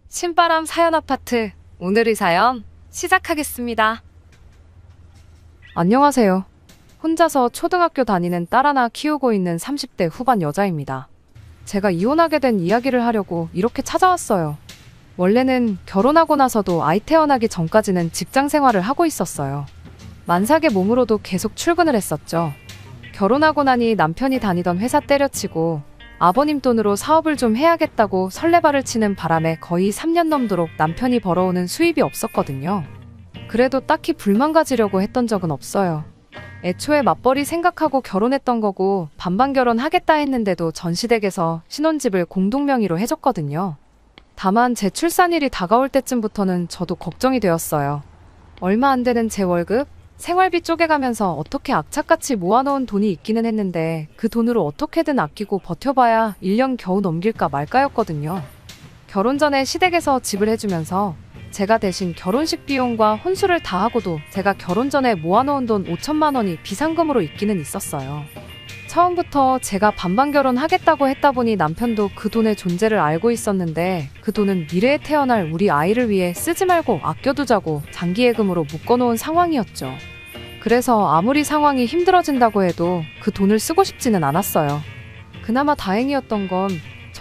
신바람 사연 아파트, 오늘의 사연 시작하겠습니다. 안녕하세요. 혼자서 초등학교 다니는 딸 하나 키우고 있는 30대 후반 여자입니다. 제가 이혼하게 된 이야기를 하려고 이렇게 찾아왔어요. 원래는 결혼하고 나서도 아이 태어나기 전까지는 직장 생활을 하고 있었어요. 만삭의 몸으로도 계속 출근을 했었죠. 결혼하고 나니 남편이 다니던 회사 때려치고 아버님 돈으로 사업을 좀 해야겠다고 설레발을 치는 바람에 거의 3년 넘도록 남편이 벌어오는 수입이 없었거든요. 그래도 딱히 불만 가지려고 했던 적은 없어요. 애초에 맞벌이 생각하고 결혼했던 거고 반반 결혼하겠다 했는데도 전시댁에서 신혼집을 공동명의로 해줬거든요. 다만 제 출산일이 다가올 때쯤부터는 저도 걱정이 되었어요. 얼마 안 되는 제 월급, 생활비 쪼개가면서 어떻게 악착같이 모아놓은 돈이 있기는 했는데 그 돈으로 어떻게든 아끼고 버텨봐야 1년 겨우 넘길까 말까였거든요. 결혼 전에 시댁에서 집을 해주면서 제가 대신 결혼식 비용과 혼수를 다 하고도 제가 결혼 전에 모아놓은 돈 5천만 원이 비상금으로 있기는 있었어요. 처음부터 제가 반반 결혼하겠다고 했다 보니 남편도 그 돈의 존재를 알고 있었는데 그 돈은 미래에 태어날 우리 아이를 위해 쓰지 말고 아껴두자고 장기예금으로 묶어놓은 상황이었죠. 그래서 아무리 상황이 힘들어진다고 해도 그 돈을 쓰고 싶지는 않았어요. 그나마 다행이었던 건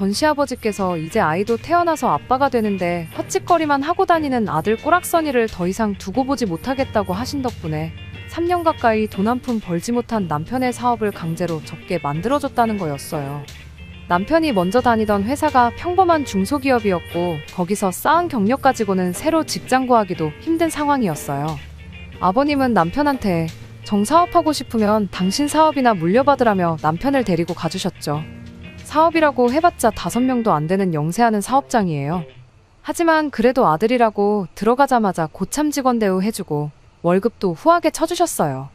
전시아버지께서 이제 아이도 태어나서 아빠가 되는데 헛짓거리만 하고 다니는 아들 꼬락서니를 더 이상 두고 보지 못하겠다고 하신 덕분에 3년 가까이 돈 한 푼 벌지 못한 남편의 사업을 강제로 접게 만들어줬다는 거였어요. 남편이 먼저 다니던 회사가 평범한 중소기업이었고 거기서 쌓은 경력 가지고는 새로 직장 구하기도 힘든 상황이었어요. 아버님은 남편한테 정사업하고 싶으면 당신 사업이나 물려받으라며 남편을 데리고 가주셨죠. 사업이라고 해봤자 5명도 안 되는 영세하는 사업장이에요. 하지만 그래도 아들이라고 들어가자마자 고참 직원 대우 해주고 월급도 후하게 쳐주셨어요.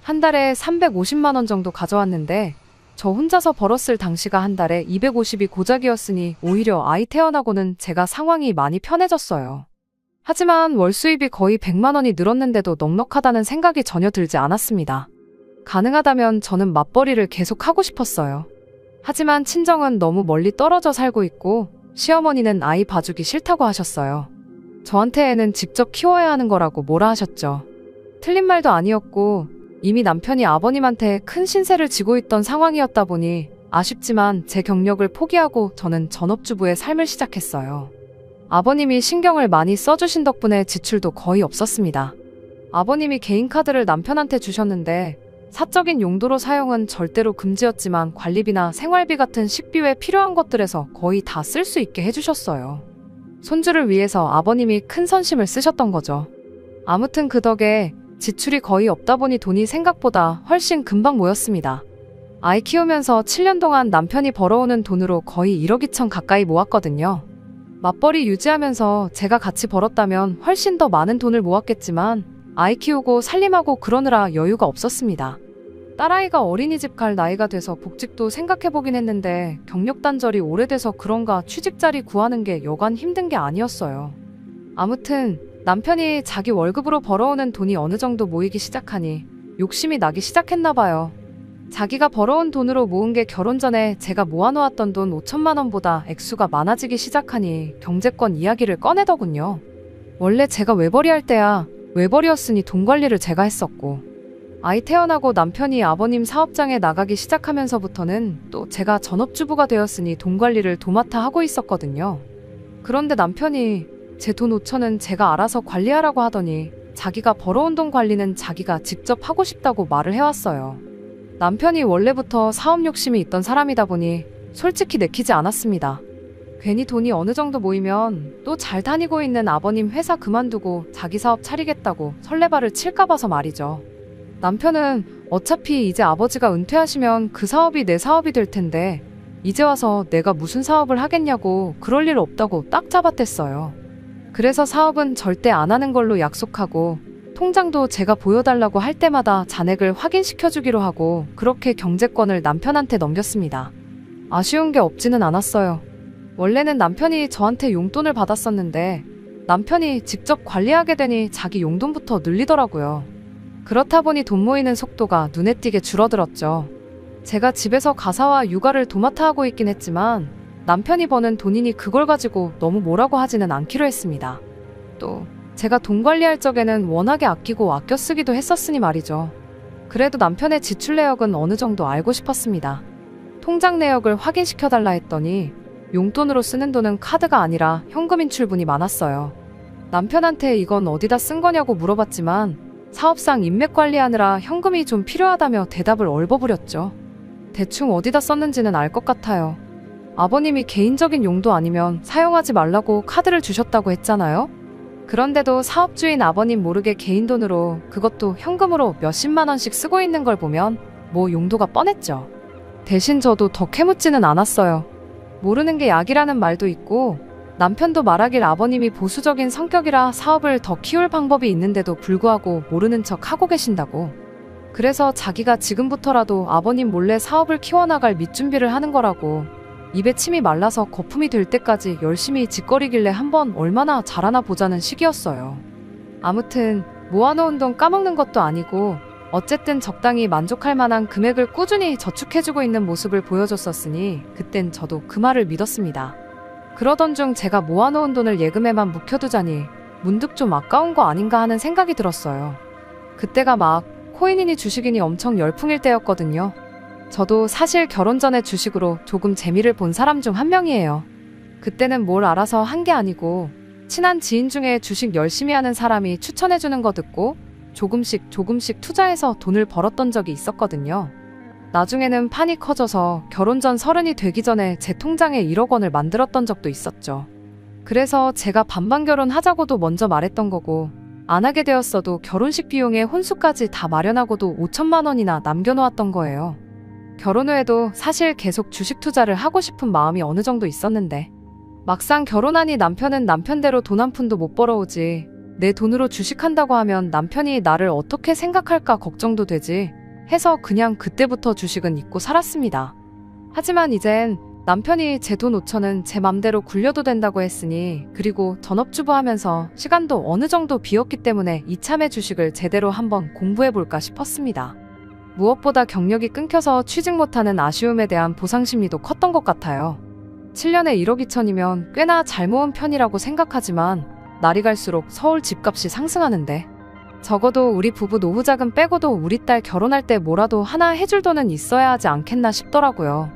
한 달에 350만 원 정도 가져왔는데 저 혼자서 벌었을 당시가 한 달에 250이 고작이었으니 오히려 아이 태어나고는 제가 상황이 많이 편해졌어요. 하지만 월 수입이 거의 100만 원이 늘었는데도 넉넉하다는 생각이 전혀 들지 않았습니다. 가능하다면 저는 맞벌이를 계속 하고 싶었어요. 하지만 친정은 너무 멀리 떨어져 살고 있고 시어머니는 아이 봐주기 싫다고 하셨어요. 저한테 애는 직접 키워야 하는 거라고 뭐라 하셨죠. 틀린 말도 아니었고 이미 남편이 아버님한테 큰 신세를 지고 있던 상황이었다 보니 아쉽지만 제 경력을 포기하고 저는 전업주부의 삶을 시작했어요. 아버님이 신경을 많이 써주신 덕분에 지출도 거의 없었습니다. 아버님이 개인카드를 남편한테 주셨는데 사적인 용도로 사용은 절대로 금지였지만 관리비나 생활비 같은 식비 외 필요한 것들에서 거의 다 쓸 수 있게 해주셨어요. 손주를 위해서 아버님이 큰 선심을 쓰셨던 거죠. 아무튼 그 덕에 지출이 거의 없다 보니 돈이 생각보다 훨씬 금방 모였습니다. 아이 키우면서 7년 동안 남편이 벌어오는 돈으로 거의 1억 2천 가까이 모았거든요. 맞벌이 유지하면서 제가 같이 벌었다면 훨씬 더 많은 돈을 모았겠지만 아이 키우고 살림하고 그러느라 여유가 없었습니다. 딸아이가 어린이집 갈 나이가 돼서 복직도 생각해보긴 했는데 경력 단절이 오래돼서 그런가 취직 자리 구하는 게 여간 힘든 게 아니었어요. 아무튼 남편이 자기 월급으로 벌어오는 돈이 어느 정도 모이기 시작하니 욕심이 나기 시작했나 봐요. 자기가 벌어온 돈으로 모은 게 결혼 전에 제가 모아놓았던 돈 5천만 원보다 액수가 많아지기 시작하니 경제권 이야기를 꺼내더군요. 원래 제가 외벌이 할 때야 외벌이였으니 돈 관리를 제가 했었고 아이 태어나고 남편이 아버님 사업장에 나가기 시작하면서부터는 또 제가 전업주부가 되었으니 돈 관리를 도맡아 하고 있었거든요. 그런데 남편이 제 돈 5천은 제가 알아서 관리하라고 하더니 자기가 벌어온 돈 관리는 자기가 직접 하고 싶다고 말을 해왔어요. 남편이 원래부터 사업 욕심이 있던 사람이다 보니 솔직히 내키지 않았습니다. 괜히 돈이 어느 정도 모이면 또 잘 다니고 있는 아버님 회사 그만두고 자기 사업 차리겠다고 설레발을 칠까 봐서 말이죠. 남편은 어차피 이제 아버지가 은퇴하시면 그 사업이 내 사업이 될 텐데 이제 와서 내가 무슨 사업을 하겠냐고 그럴 일 없다고 딱 잡아댔어요. 그래서 사업은 절대 안 하는 걸로 약속하고 통장도 제가 보여달라고 할 때마다 잔액을 확인시켜주기로 하고 그렇게 경제권을 남편한테 넘겼습니다. 아쉬운 게 없지는 않았어요. 원래는 남편이 저한테 용돈을 받았었는데 남편이 직접 관리하게 되니 자기 용돈부터 늘리더라고요. 그렇다 보니 돈 모이는 속도가 눈에 띄게 줄어들었죠. 제가 집에서 가사와 육아를 도맡아 하고 있긴 했지만 남편이 버는 돈이니 그걸 가지고 너무 뭐라고 하지는 않기로 했습니다. 또 제가 돈 관리할 적에는 워낙에 아끼고 아껴 쓰기도 했었으니 말이죠. 그래도 남편의 지출 내역은 어느 정도 알고 싶었습니다. 통장 내역을 확인시켜달라 했더니 용돈으로 쓰는 돈은 카드가 아니라 현금 인출분이 많았어요. 남편한테 이건 어디다 쓴 거냐고 물어봤지만 사업상 인맥 관리하느라 현금이 좀 필요하다며 대답을 얼버무렸죠. 대충 어디다 썼는지는 알 것 같아요. 아버님이 개인적인 용도 아니면 사용하지 말라고 카드를 주셨다고 했잖아요. 그런데도 사업주인 아버님 모르게 개인 돈으로, 그것도 현금으로 몇십만 원씩 쓰고 있는 걸 보면 뭐 용도가 뻔했죠. 대신 저도 더 캐묻지는 않았어요. 모르는 게 약이라는 말도 있고, 남편도 말하길 아버님이 보수적인 성격이라 사업을 더 키울 방법이 있는데도 불구하고 모르는 척 하고 계신다고. 그래서 자기가 지금부터라도 아버님 몰래 사업을 키워나갈 밑준비를 하는 거라고. 입에 침이 말라서 거품이 될 때까지 열심히 짓거리길래 한번 얼마나 잘하나 보자는 식이었어요. 아무튼 모아놓은 돈 까먹는 것도 아니고 어쨌든 적당히 만족할 만한 금액을 꾸준히 저축해주고 있는 모습을 보여줬었으니 그땐 저도 그 말을 믿었습니다. 그러던 중 제가 모아놓은 돈을 예금에만 묵혀두자니 문득 좀 아까운 거 아닌가 하는 생각이 들었어요. 그때가 막 코인이니 주식이니 엄청 열풍일 때였거든요. 저도 사실 결혼 전에 주식으로 조금 재미를 본 사람 중 한 명이에요. 그때는 뭘 알아서 한 게 아니고 친한 지인 중에 주식 열심히 하는 사람이 추천해주는 거 듣고 조금씩 투자해서 돈을 벌었던 적이 있었거든요. 나중에는 판이 커져서 결혼 전 30이 되기 전에 제 통장에 1억 원을 만들었던 적도 있었죠. 그래서 제가 반반 결혼하자고도 먼저 말했던 거고, 안 하게 되었어도 결혼식 비용에 혼수까지 다 마련하고도 5천만 원이나 남겨놓았던 거예요. 결혼 후에도 사실 계속 주식 투자를 하고 싶은 마음이 어느 정도 있었는데 막상 결혼하니 남편은 남편대로 돈 한 푼도 못 벌어오지, 내 돈으로 주식한다고 하면 남편이 나를 어떻게 생각할까 걱정도 되지 해서 그냥 그때부터 주식은 잊고 살았습니다. 하지만 이젠 남편이 제 돈 5천은 제 맘대로 굴려도 된다고 했으니, 그리고 전업주부 하면서 시간도 어느 정도 비었기 때문에 이참에 주식을 제대로 한번 공부해볼까 싶었습니다. 무엇보다 경력이 끊겨서 취직 못하는 아쉬움에 대한 보상심리도 컸던 것 같아요. 7년에 1억 2천이면 꽤나 잘 모은 편이라고 생각하지만 날이 갈수록 서울 집값이 상승하는데 적어도 우리 부부 노후자금 빼고도 우리 딸 결혼할 때 뭐라도 하나 해줄 돈은 있어야 하지 않겠나 싶더라고요.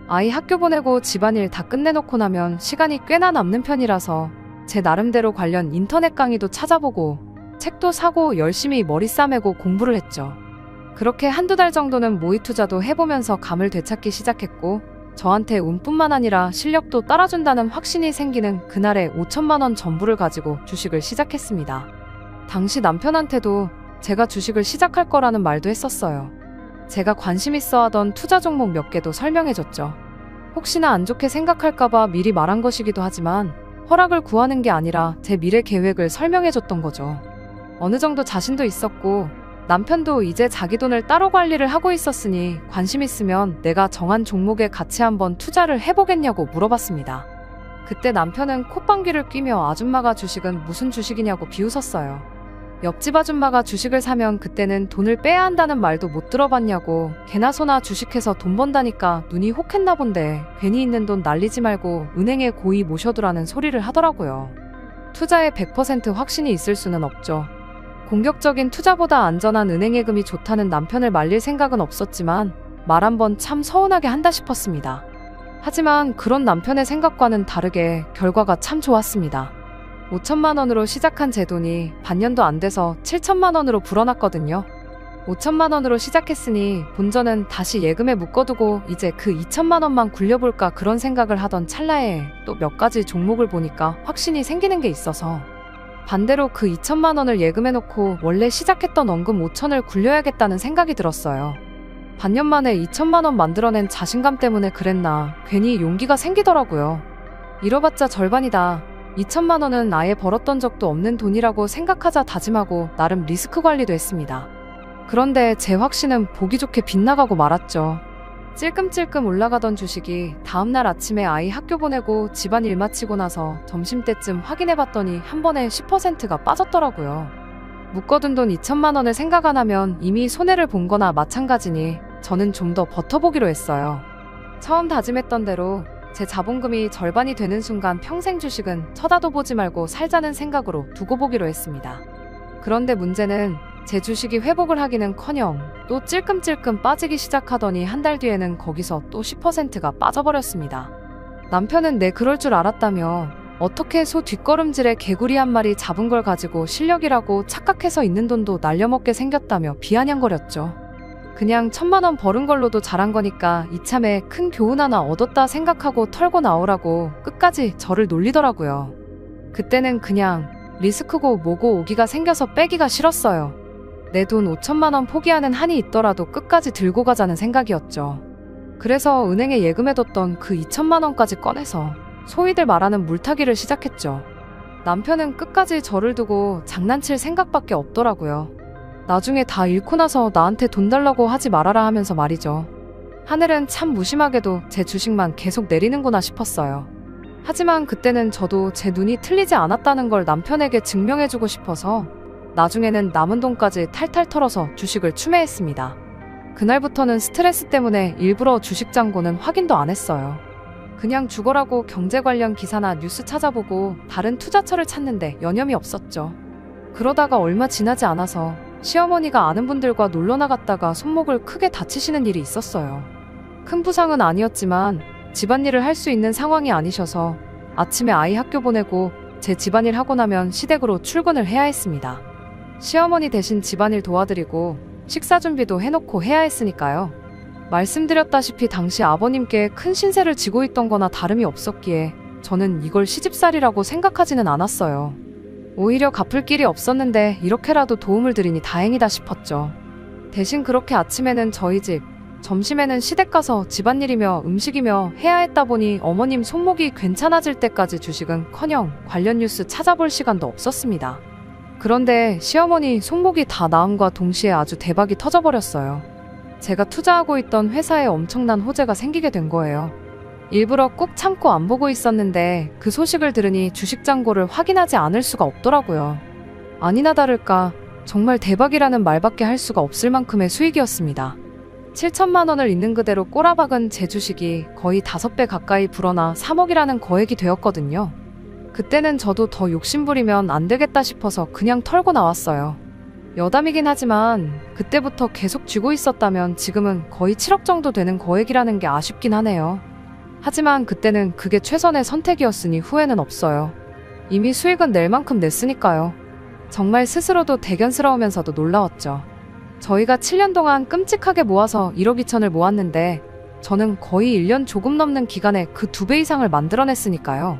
아이 학교 보내고 집안일 다 끝내놓고 나면 시간이 꽤나 남는 편이라서 제 나름대로 관련 인터넷 강의도 찾아보고 책도 사고 열심히 머리 싸매고 공부를 했죠. 그렇게 한두 달 정도는 모의 투자도 해보면서 감을 되찾기 시작했고, 저한테 운뿐만 아니라 실력도 따라준다는 확신이 생기는 그날의 5천만 원 전부를 가지고 주식을 시작했습니다. 당시 남편한테도 제가 주식을 시작할 거라는 말도 했었어요. 제가 관심 있어 하던 투자 종목 몇 개도 설명해줬죠. 혹시나 안 좋게 생각할까봐 미리 말한 것이기도 하지만 허락을 구하는 게 아니라 제 미래 계획을 설명해줬던 거죠. 어느 정도 자신도 있었고 남편도 이제 자기 돈을 따로 관리를 하고 있었으니 관심 있으면 내가 정한 종목에 같이 한번 투자를 해보겠냐고 물어봤습니다. 그때 남편은 콧방귀를 뀌며 아줌마가 주식은 무슨 주식이냐고 비웃었어요. 옆집 아줌마가 주식을 사면 그때는 돈을 빼야 한다는 말도 못 들어봤냐고, 개나 소나 주식해서 돈 번다니까 눈이 혹했나 본데 괜히 있는 돈 날리지 말고 은행에 고이 모셔두라는 소리를 하더라고요. 투자에 100% 확신이 있을 수는 없죠. 공격적인 투자보다 안전한 은행 예금이 좋다는 남편을 말릴 생각은 없었지만 말 한번 참 서운하게 한다 싶었습니다. 하지만 그런 남편의 생각과는 다르게 결과가 참 좋았습니다. 5천만 원으로 시작한 제 돈이 반년도 안 돼서 7천만 원으로 불어났거든요. 5천만 원으로 시작했으니 본전은 다시 예금에 묶어두고 이제 그 2천만 원만 굴려볼까 그런 생각을 하던 찰나에 또 몇 가지 종목을 보니까 확신이 생기는 게 있어서 반대로 그 2천만 원을 예금해 놓고 원래 시작했던 원금 5천을 굴려야겠다는 생각이 들었어요. 반년 만에 2천만 원 만들어낸 자신감 때문에 그랬나 괜히 용기가 생기더라고요. 잃어봤자 절반이다. 2천만 원은 아예 벌었던 적도 없는 돈이라고 생각하자 다짐하고 나름 리스크 관리도 했습니다. 그런데 제 확신은 보기 좋게 빗나가고 말았죠. 찔끔찔끔 올라가던 주식이 다음날 아침에 아이 학교 보내고 집안일 마치고 나서 점심때쯤 확인해봤더니 한 번에 10%가 빠졌더라고요. 묶어둔 돈 2천만 원을 생각 안 하면 이미 손해를 본 거나 마찬가지니 저는 좀 더 버텨보기로 했어요. 처음 다짐했던 대로 제 자본금이 절반이 되는 순간 평생 주식은 쳐다도 보지 말고 살자는 생각으로 두고 보기로 했습니다. 그런데 문제는 제 주식이 회복을 하기는커녕 또 찔끔찔끔 빠지기 시작하더니 한 달 뒤에는 거기서 또 10%가 빠져버렸습니다. 남편은 그럴 줄 알았다며 어떻게 소 뒷걸음질에 개구리 한 마리 잡은 걸 가지고 실력이라고 착각해서 있는 돈도 날려먹게 생겼다며 비아냥거렸죠. 그냥 1,000만 원 벌은 걸로도 잘한 거니까 이참에 큰 교훈 하나 얻었다 생각하고 털고 나오라고 끝까지 저를 놀리더라고요. 그때는 그냥 리스크고 뭐고 오기가 생겨서 빼기가 싫었어요. 내 돈 5천만 원 포기하는 한이 있더라도 끝까지 들고 가자는 생각이었죠. 그래서 은행에 예금해뒀던 그 2천만 원까지 꺼내서 소위들 말하는 물타기를 시작했죠. 남편은 끝까지 저를 두고 장난칠 생각밖에 없더라고요. 나중에 다 잃고 나서 나한테 돈 달라고 하지 말아라 하면서 말이죠. 하늘은 참 무심하게도 제 주식만 계속 내리는구나 싶었어요. 하지만 그때는 저도 제 눈이 틀리지 않았다는 걸 남편에게 증명해주고 싶어서 나중에는 남은 돈까지 탈탈 털어서 주식을 추매했습니다. 그날부터는 스트레스 때문에 일부러 주식 잔고는 확인도 안 했어요. 그냥 죽어라고 경제 관련 기사나 뉴스 찾아보고 다른 투자처를 찾는데 여념이 없었죠. 그러다가 얼마 지나지 않아서 시어머니가 아는 분들과 놀러 나갔다가 손목을 크게 다치시는 일이 있었어요. 큰 부상은 아니었지만 집안일을 할 수 있는 상황이 아니셔서 아침에 아이 학교 보내고 제 집안일 하고 나면 시댁으로 출근을 해야 했습니다. 시어머니 대신 집안일 도와드리고 식사 준비도 해놓고 해야 했으니까요. 말씀드렸다시피 당시 아버님께 큰 신세를 지고 있던 거나 다름이 없었기에 저는 이걸 시집살이라고 생각하지는 않았어요. 오히려 갚을 길이 없었는데 이렇게라도 도움을 드리니 다행이다 싶었죠. 대신 그렇게 아침에는 저희 집, 점심에는 시댁 가서 집안일이며 음식이며 해야 했다 보니 어머님 손목이 괜찮아질 때까지 주식은커녕 관련 뉴스 찾아볼 시간도 없었습니다. 그런데 시어머니 손목이 다 나음과 동시에 아주 대박이 터져버렸어요. 제가 투자하고 있던 회사에 엄청난 호재가 생기게 된 거예요. 일부러 꾹 참고 안 보고 있었는데 그 소식을 들으니 주식 잔고를 확인하지 않을 수가 없더라고요. 아니나 다를까 정말 대박이라는 말밖에 할 수가 없을 만큼의 수익이었습니다. 7천만 원을 있는 그대로 꼬라박은 제 주식이 거의 5배 가까이 불어나 3억이라는 거액이 되었거든요. 그때는 저도 더 욕심부리면 안 되겠다 싶어서 그냥 털고 나왔어요. 여담이긴 하지만 그때부터 계속 쥐고 있었다면 지금은 거의 7억 정도 되는 거액이라는 게 아쉽긴 하네요. 하지만 그때는 그게 최선의 선택이었으니 후회는 없어요. 이미 수익은 낼 만큼 냈으니까요. 정말 스스로도 대견스러우면서도 놀라웠죠. 저희가 7년 동안 끔찍하게 모아서 1억 2천을 모았는데 저는 거의 1년 조금 넘는 기간에 그 2배 이상을 만들어냈으니까요.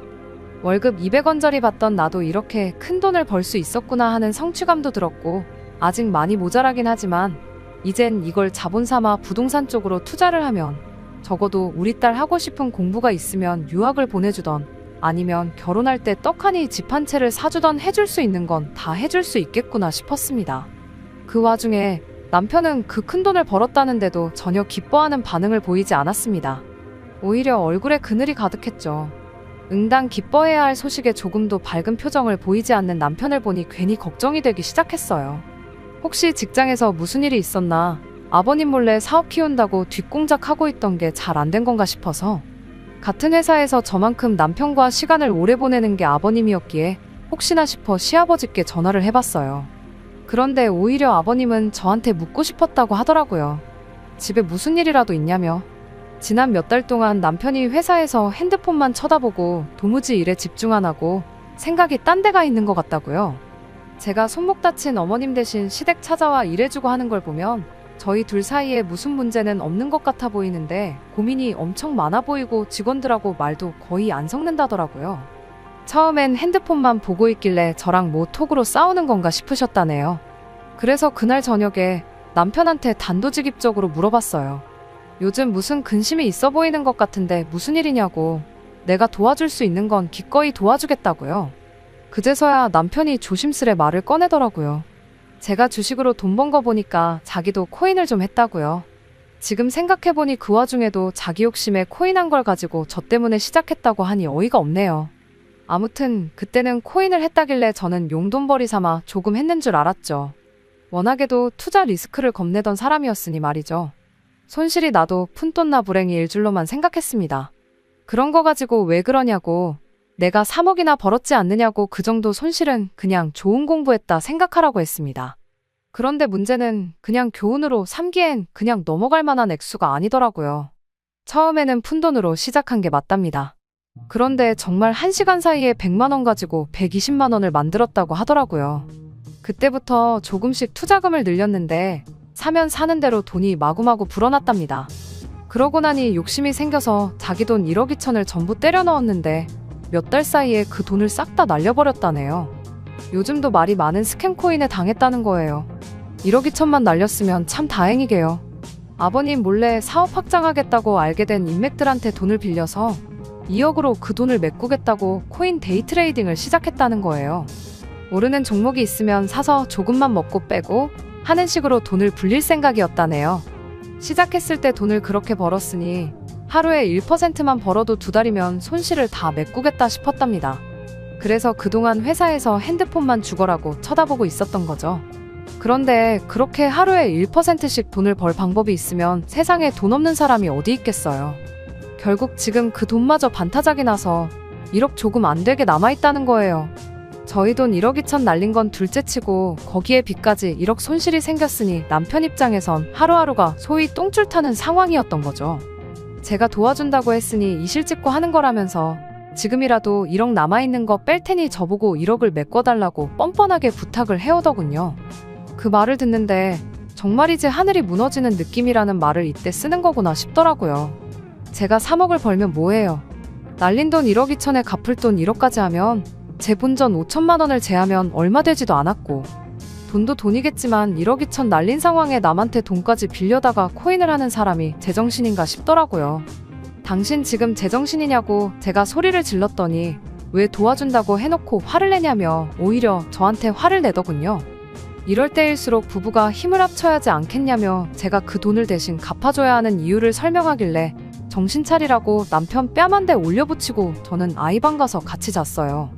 월급 200원짜리 받던 나도 이렇게 큰 돈을 벌 수 있었구나 하는 성취감도 들었고 아직 많이 모자라긴 하지만 이젠 이걸 자본 삼아 부동산 쪽으로 투자를 하면 적어도 우리 딸 하고 싶은 공부가 있으면 유학을 보내주던 아니면 결혼할 때 떡하니 집 한 채를 사주던 해줄 수 있는 건 다 해줄 수 있겠구나 싶었습니다. 그 와중에 남편은 그 큰 돈을 벌었다는데도 전혀 기뻐하는 반응을 보이지 않았습니다. 오히려 얼굴에 그늘이 가득했죠. 응당 기뻐해야 할 소식에 조금도 밝은 표정을 보이지 않는 남편을 보니 괜히 걱정이 되기 시작했어요. 혹시 직장에서 무슨 일이 있었나, 아버님 몰래 사업 키운다고 뒷공작하고 있던 게 잘 안 된 건가 싶어서 같은 회사에서 저만큼 남편과 시간을 오래 보내는 게 아버님이었기에 혹시나 싶어 시아버지께 전화를 해봤어요. 그런데 오히려 아버님은 저한테 묻고 싶었다고 하더라고요. 집에 무슨 일이라도 있냐며. 지난 몇 달 동안 남편이 회사에서 핸드폰만 쳐다보고 도무지 일에 집중 안 하고 생각이 딴 데가 있는 것 같다고요. 제가 손목 다친 어머님 대신 시댁 찾아와 일해주고 하는 걸 보면 저희 둘 사이에 무슨 문제는 없는 것 같아 보이는데 고민이 엄청 많아 보이고 직원들하고 말도 거의 안 섞는다더라고요. 처음엔 핸드폰만 보고 있길래 저랑 뭐 톡으로 싸우는 건가 싶으셨다네요. 그래서 그날 저녁에 남편한테 단도직입적으로 물어봤어요. 요즘 무슨 근심이 있어 보이는 것 같은데 무슨 일이냐고. 내가 도와줄 수 있는 건 기꺼이 도와주겠다고요. 그제서야 남편이 조심스레 말을 꺼내더라고요. 제가 주식으로 돈 번 거 보니까 자기도 코인을 좀 했다고요. 지금 생각해보니 그 와중에도 자기 욕심에 코인 한 걸 가지고 저 때문에 시작했다고 하니 어이가 없네요. 아무튼 그때는 코인을 했다길래 저는 용돈벌이 삼아 조금 했는 줄 알았죠. 워낙에도 투자 리스크를 겁내던 사람이었으니 말이죠. 손실이 나도 푼돈나 불행이 일 줄로만 생각했습니다. 그런 거 가지고 왜 그러냐고. 내가 3억이나 벌었지 않느냐고. 그 정도 손실은 그냥 좋은 공부했다 생각하라고 했습니다. 그런데 문제는 그냥 교훈으로 삼기엔 그냥 넘어갈 만한 액수가 아니더라고요. 처음에는 푼돈으로 시작한 게 맞답니다. 그런데 정말 1시간 사이에 100만 원 가지고 120만 원을 만들었다고 하더라고요. 그때부터 조금씩 투자금을 늘렸는데 사면 사는 대로 돈이 마구마구 불어났답니다. 그러고 나니 욕심이 생겨서 자기 돈 1억 2천을 전부 때려 넣었는데 몇 달 사이에 그 돈을 싹 다 날려버렸다네요. 요즘도 말이 많은 스캠코인에 당했다는 거예요. 1억 2천만 날렸으면 참 다행이게요. 아버님 몰래 사업 확장하겠다고 알게 된 인맥들한테 돈을 빌려서 2억으로 그 돈을 메꾸겠다고 코인 데이트레이딩을 시작했다는 거예요. 오르는 종목이 있으면 사서 조금만 먹고 빼고 하는 식으로 돈을 불릴 생각이었다네요. 시작했을 때 돈을 그렇게 벌었으니 하루에 1%만 벌어도 2달이면 손실을 다 메꾸겠다 싶었답니다. 그래서 그동안 회사에서 핸드폰만 죽어라고 쳐다보고 있었던 거죠. 그런데 그렇게 하루에 1%씩 돈을 벌 방법이 있으면 세상에 돈 없는 사람이 어디 있겠어요. 결국 지금 그 돈마저 반타작이 나서 1억 조금 안 되게 남아있다는 거예요. 저희 돈 1억 2천 날린 건 둘째치고 거기에 빚까지 1억 손실이 생겼으니 남편 입장에선 하루하루가 소위 똥줄 타는 상황이었던 거죠. 제가 도와준다고 했으니 이실 찍고 하는 거라면서 지금이라도 1억 남아있는 거 뺄 테니 저보고 1억을 메꿔달라고 뻔뻔하게 부탁을 해오더군요. 그 말을 듣는데 정말이지 하늘이 무너지는 느낌이라는 말을 이때 쓰는 거구나 싶더라고요. 제가 3억을 벌면 뭐해요. 날린 돈 1억 2천에 갚을 돈 1억까지 하면 제 본전 5천만 원을 제하면 얼마 되지도 않았고 돈도 돈이겠지만 1억 2천 날린 상황에 남한테 돈까지 빌려다가 코인을 하는 사람이 제정신인가 싶더라고요. 당신 지금 제정신이냐고 제가 소리를 질렀더니 왜 도와준다고 해놓고 화를 내냐며 오히려 저한테 화를 내더군요. 이럴 때일수록 부부가 힘을 합쳐야지 않겠냐며 제가 그 돈을 대신 갚아줘야 하는 이유를 설명하길래 정신 차리라고 남편 뺨 한 대 올려붙이고 저는 아이방 가서 같이 잤어요.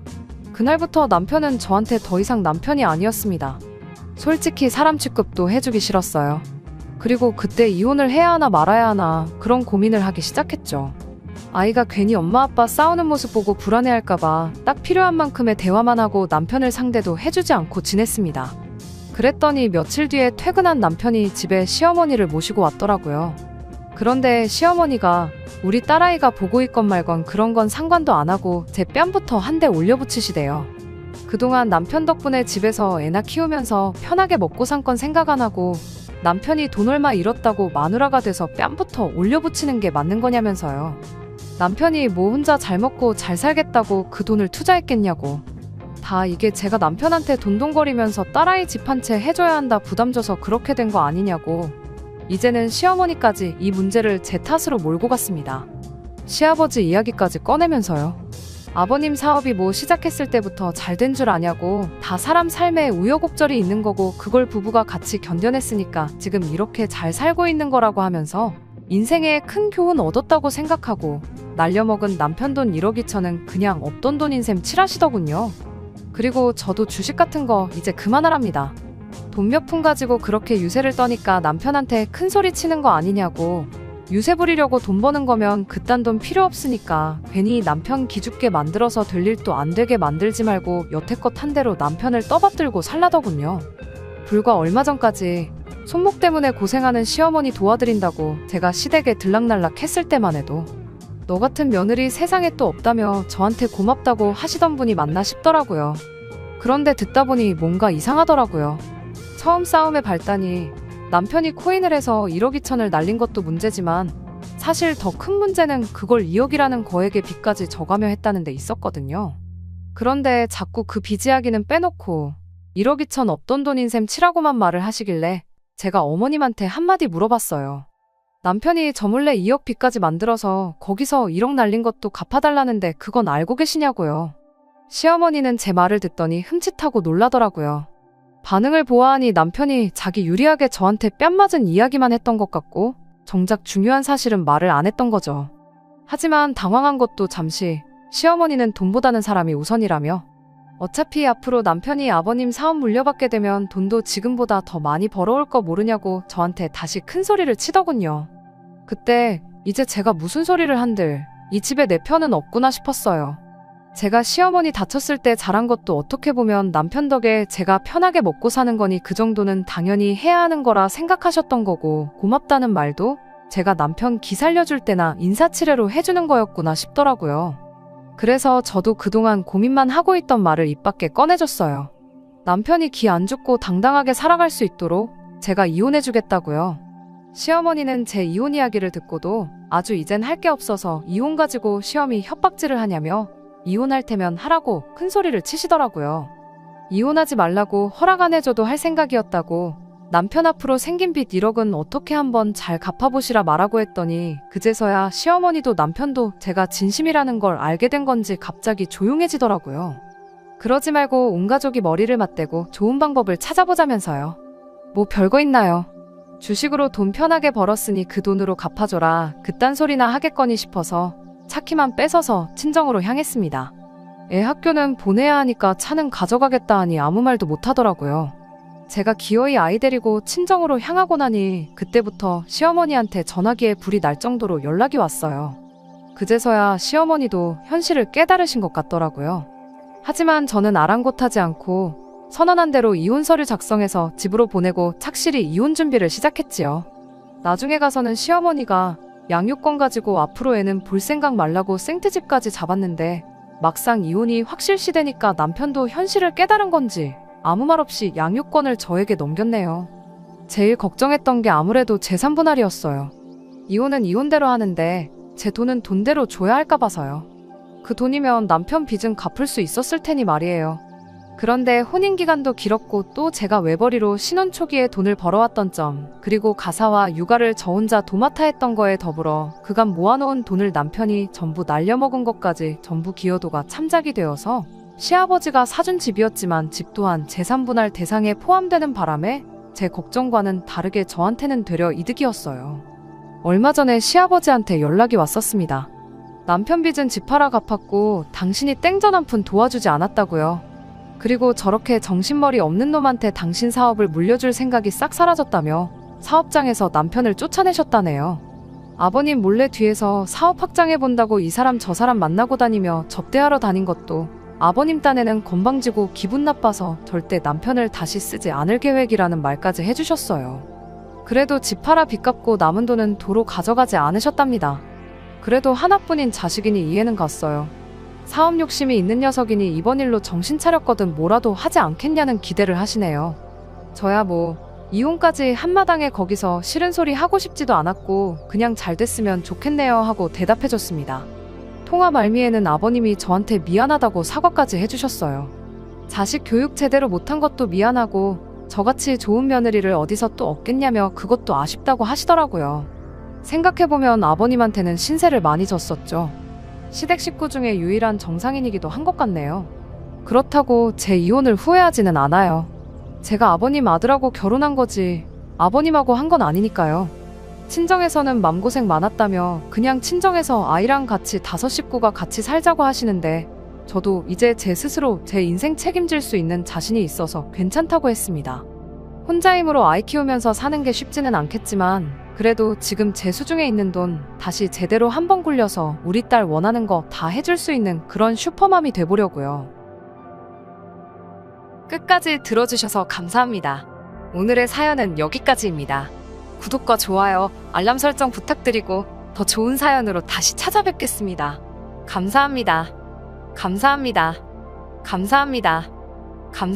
그날부터 남편은 저한테 더 이상 남편이 아니었습니다. 솔직히 사람 취급도 해주기 싫었어요. 그리고 그때 이혼을 해야 하나 말아야 하나 그런 고민을 하기 시작했죠. 아이가 괜히 엄마 아빠 싸우는 모습 보고 불안해할까봐 딱 필요한 만큼의 대화만 하고 남편을 상대도 해주지 않고 지냈습니다. 그랬더니 며칠 뒤에 퇴근한 남편이 집에 시어머니를 모시고 왔더라고요. 그런데 시어머니가 우리 딸아이가 보고 있건 말건 그런 건 상관도 안 하고 제 뺨부터 한 대 올려붙이시대요. 그동안 남편 덕분에 집에서 애나 키우면서 편하게 먹고 산 건 생각 안 하고 남편이 돈 얼마 잃었다고 마누라가 돼서 뺨부터 올려붙이는 게 맞는 거냐면서요. 남편이 뭐 혼자 잘 먹고 잘 살겠다고 그 돈을 투자했겠냐고. 다 이게 제가 남편한테 돈돈거리면서 딸아이 집 한 채 해줘야 한다 부담 줘서 그렇게 된 거 아니냐고. 이제는 시어머니까지 이 문제를 제 탓으로 몰고 갔습니다. 시아버지 이야기까지 꺼내면서요. 아버님 사업이 뭐 시작했을 때부터 잘 된 줄 아냐고. 다 사람 삶에 우여곡절이 있는 거고 그걸 부부가 같이 견뎌냈으니까 지금 이렇게 잘 살고 있는 거라고 하면서 인생에 큰 교훈 얻었다고 생각하고 날려먹은 남편 돈 1억 2천은 그냥 없던 돈인 셈 칠하시더군요. 그리고 저도 주식 같은 거 이제 그만하랍니다. 돈 몇 푼 가지고 그렇게 유세를 떠니까 남편한테 큰 소리 치는 거 아니냐고. 유세 부리려고 돈 버는 거면 그딴 돈 필요 없으니까 괜히 남편 기죽게 만들어서 될 일도 안 되게 만들지 말고 여태껏 한 대로 남편을 떠받들고 살라더군요. 불과 얼마 전까지 손목 때문에 고생하는 시어머니 도와드린다고 제가 시댁에 들락날락 했을 때만 해도 너 같은 며느리 세상에 또 없다며 저한테 고맙다고 하시던 분이 맞나 싶더라고요. 그런데 듣다 보니 뭔가 이상하더라고요. 처음 싸움의 발단이 남편이 코인을 해서 1억 2천을 날린 것도 문제지만 사실 더 큰 문제는 그걸 2억이라는 거액의 빚까지 져가며 했다는 데 있었거든요. 그런데 자꾸 그 빚 이야기는 빼놓고 1억 2천 없던 돈인 셈 치라고만 말을 하시길래 제가 어머님한테 한마디 물어봤어요. 남편이 저 몰래 2억 빚까지 만들어서 거기서 1억 날린 것도 갚아달라는데 그건 알고 계시냐고요. 시어머니는 제 말을 듣더니 흠칫하고 놀라더라고요. 반응을 보아하니 남편이 자기 유리하게 저한테 뺨 맞은 이야기만 했던 것 같고 정작 중요한 사실은 말을 안 했던 거죠. 하지만 당황한 것도 잠시 시어머니는 돈보다는 사람이 우선이라며 어차피 앞으로 남편이 아버님 사업 물려받게 되면 돈도 지금보다 더 많이 벌어올 거 모르냐고 저한테 다시 큰 소리를 치더군요. 그때 이제 제가 무슨 소리를 한들 이 집에 내 편은 없구나 싶었어요. 제가 시어머니 다쳤을 때 잘한 것도 어떻게 보면 남편 덕에 제가 편하게 먹고 사는 거니 그 정도는 당연히 해야 하는 거라 생각하셨던 거고, 고맙다는 말도 제가 남편 기 살려줄 때나 인사치레로 해주는 거였구나 싶더라고요. 그래서 저도 그동안 고민만 하고 있던 말을 입 밖에 꺼내줬어요. 남편이 기 안 죽고 당당하게 살아갈 수 있도록 제가 이혼해주겠다고요. 시어머니는 제 이혼 이야기를 듣고도 아주 이젠 할 게 없어서 이혼 가지고 시험이 협박질을 하냐며 이혼할 테면 하라고 큰 소리를 치시더라고요. 이혼하지 말라고 허락 안 해줘도 할 생각이었다고, 남편 앞으로 생긴 빚 1억은 어떻게 한번 잘 갚아보시라 말하고 했더니 그제서야 시어머니도 남편도 제가 진심이라는 걸 알게 된 건지 갑자기 조용해지더라고요. 그러지 말고 온 가족이 머리를 맞대고 좋은 방법을 찾아보자면서요. 뭐 별거 있나요? 주식으로 돈 편하게 벌었으니 그 돈으로 갚아줘라, 그딴 소리나 하겠거니 싶어서 차키만 뺏어서 친정으로 향했습니다. 애 학교는 보내야 하니까 차는 가져가겠다 하니 아무 말도 못하더라고요. 제가 기어이 아이 데리고 친정으로 향하고 나니 그때부터 시어머니한테 전화기에 불이 날 정도로 연락이 왔어요. 그제서야 시어머니도 현실을 깨달으신 것 같더라고요. 하지만 저는 아랑곳하지 않고 선언한 대로 이혼 서류 작성해서 집으로 보내고 착실히 이혼 준비를 시작했지요. 나중에 가서는 시어머니가 양육권 가지고 앞으로 애는 볼 생각 말라고 생트집까지 잡았는데, 막상 이혼이 확실시되니까 남편도 현실을 깨달은 건지 아무 말 없이 양육권을 저에게 넘겼네요. 제일 걱정했던 게 아무래도 재산 분할이었어요. 이혼은 이혼대로 하는데 제 돈은 돈대로 줘야 할까 봐서요. 그 돈이면 남편 빚은 갚을 수 있었을 테니 말이에요. 그런데 혼인기간도 길었고 또 제가 외벌이로 신혼 초기에 돈을 벌어왔던 점, 그리고 가사와 육아를 저 혼자 도맡아 했던 거에 더불어 그간 모아놓은 돈을 남편이 전부 날려먹은 것까지 전부 기여도가 참작이 되어서 시아버지가 사준 집이었지만 집 또한 재산분할 대상에 포함되는 바람에 제 걱정과는 다르게 저한테는 되려 이득이었어요. 얼마 전에 시아버지한테 연락이 왔었습니다. 남편 빚은 집 팔아 갚았고 당신이 땡전 한 푼 도와주지 않았다고요. 그리고 저렇게 정신머리 없는 놈한테 당신 사업을 물려줄 생각이 싹 사라졌다며 사업장에서 남편을 쫓아내셨다네요. 아버님 몰래 뒤에서 사업 확장해본다고 이 사람 저 사람 만나고 다니며 접대하러 다닌 것도 아버님 딴에는 건방지고 기분 나빠서 절대 남편을 다시 쓰지 않을 계획이라는 말까지 해주셨어요. 그래도 집 팔아 빚 갚고 남은 돈은 도로 가져가지 않으셨답니다. 그래도 하나뿐인 자식이니 이해는 갔어요. 사업 욕심이 있는 녀석이니 이번 일로 정신 차렸거든 뭐라도 하지 않겠냐는 기대를 하시네요. 저야 뭐 이혼까지 한마당에 거기서 싫은 소리 하고 싶지도 않았고 그냥 잘 됐으면 좋겠네요 하고 대답해줬습니다. 통화 말미에는 아버님이 저한테 미안하다고 사과까지 해주셨어요. 자식 교육 제대로 못한 것도 미안하고 저같이 좋은 며느리를 어디서 또 얻겠냐며 그것도 아쉽다고 하시더라고요. 생각해보면 아버님한테는 신세를 많이 졌었죠. 시댁 식구 중에 유일한 정상인이기도 한 것 같네요. 그렇다고 제 이혼을 후회하지는 않아요. 제가 아버님 아들하고 결혼한 거지 아버님하고 한 건 아니니까요. 친정에서는 맘고생 많았다며 그냥 친정에서 아이랑 같이 5 식구가 같이 살자고 하시는데 저도 이제 제 스스로 제 인생 책임질 수 있는 자신이 있어서 괜찮다고 했습니다. 혼자 힘으로 아이 키우면서 사는 게 쉽지는 않겠지만 그래도 지금 제 수중에 있는 돈 다시 제대로 한번 굴려서 우리 딸 원하는 거 다 해줄 수 있는 그런 슈퍼맘이 돼보려고요. 끝까지 들어주셔서 감사합니다. 오늘의 사연은 여기까지입니다. 구독과 좋아요, 알람 설정 부탁드리고 더 좋은 사연으로 다시 찾아뵙겠습니다. 감사합니다. 감사합니다. 감사합니다.